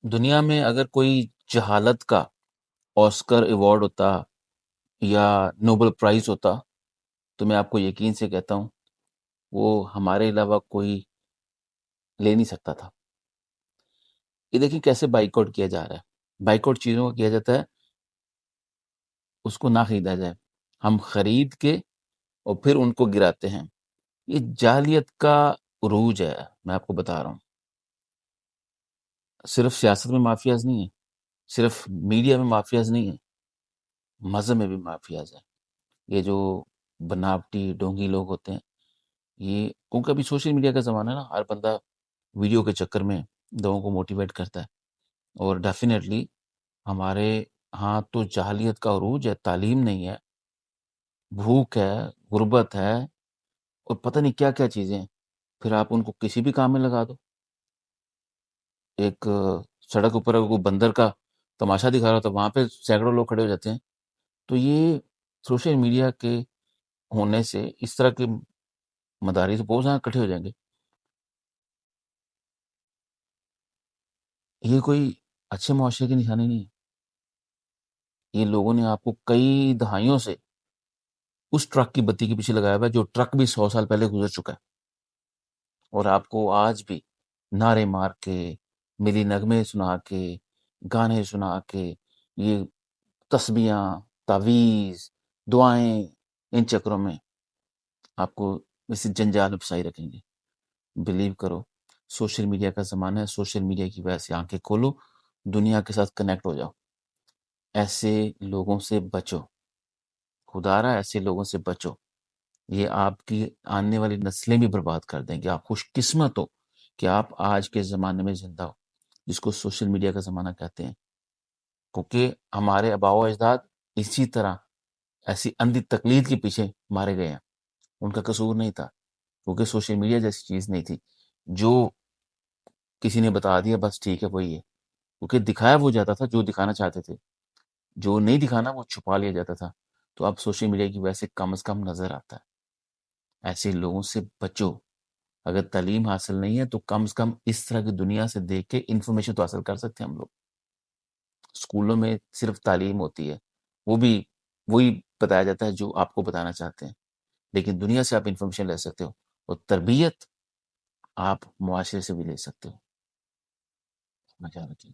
دنیا میں اگر کوئی جہالت کا آسکر ایوارڈ ہوتا یا نوبل پرائز ہوتا تو میں آپ کو یقین سے کہتا ہوں وہ ہمارے علاوہ کوئی لے نہیں سکتا تھا۔ یہ دیکھیں کیسے بائک آؤٹ کیا جا رہا ہے۔ بائک آؤٹ چیزوں کو کیا جاتا ہے اس کو نہ خریدا جائے، ہم خرید کے اور پھر ان کو گراتے ہیں۔ یہ جاہلیت کا عروج ہے، میں آپ کو بتا رہا ہوں۔ صرف سیاست میں مافیاز نہیں ہیں، صرف میڈیا میں مافیاز نہیں ہیں، مذہب میں بھی مافیاز ہیں۔ یہ جو بناوٹی ڈونگی لوگ ہوتے ہیں، یہ کیونکہ ابھی سوشل میڈیا کا زمانہ ہے نا، ہر بندہ ویڈیو کے چکر میں لوگوں کو موٹیویٹ کرتا ہے، اور ڈیفینیٹلی ہمارے ہاں تو جاہلیت کا عروج ہے، تعلیم نہیں ہے، بھوک ہے، غربت ہے، اور پتہ نہیں کیا کیا چیزیں ہیں۔ پھر آپ ان کو کسی بھی کام میں لگا دو۔ ایک سڑک اوپر اگر کوئی بندر کا تماشا دکھا رہا ہوتا ہے، وہاں پہ سینکڑوں لوگ کھڑے ہو جاتے ہیں۔ تو یہ سوشل میڈیا کے ہونے سے اس طرح کے مدارس بہت زیادہ اکٹھے ہو جائیں گے۔ یہ کوئی اچھے معاشرے کی نشانی نہیں ہے۔ یہ لوگوں نے آپ کو کئی دہائیوں سے اس ٹرک کی بتی کے پیچھے لگایا ہوا ہے جو ٹرک بھی 100 سال پہلے گزر چکا ہے، اور آپ کو آج بھی نعرے مار کے، ملی نغمے سنا کے، گانے سنا کے، یہ تسبیحاں، تعویذ، دعائیں، ان چکروں میں آپ کو اسی جنجال میں پھنسائی رکھیں گے۔ بلیو کرو، سوشل میڈیا کا زمانہ ہے، سوشل میڈیا کی وجہ سے آنکھیں کھولو، دنیا کے ساتھ کنیکٹ ہو جاؤ۔ ایسے لوگوں سے بچو، خدا را ایسے لوگوں سے بچو۔ یہ آپ کی آنے والی نسلیں بھی برباد کر دیں گے۔ آپ خوش قسمت ہو کہ آپ آج کے زمانے میں زندہ ہو، جس کو سوشل میڈیا کا زمانہ کہتے ہیں، کیونکہ ہمارے آباء و اجداد اسی طرح ایسی اندھی تقلید کے پیچھے مارے گئے ہیں۔ ان کا قصور نہیں تھا، کیونکہ سوشل میڈیا جیسی چیز نہیں تھی جو کسی نے بتا دیا بس ٹھیک ہے وہی ہے، کیونکہ دکھایا وہ جاتا تھا جو دکھانا چاہتے تھے، جو نہیں دکھانا وہ چھپا لیا جاتا تھا۔ تو اب سوشل میڈیا کی وجہ سے کم از کم نظر آتا ہے۔ ایسے لوگوں سے بچو۔ اگر تعلیم حاصل نہیں ہے تو کم از کم اس طرح کی دنیا سے دیکھ کے انفارمیشن تو حاصل کر سکتے ہیں ہم لوگ۔ اسکولوں میں صرف تعلیم ہوتی ہے، وہ بھی وہی بتایا جاتا ہے جو آپ کو بتانا چاہتے ہیں، لیکن دنیا سے آپ انفارمیشن لے سکتے ہو، اور تربیت آپ معاشرے سے بھی لے سکتے ہو۔ اپنا خیال رکھیے۔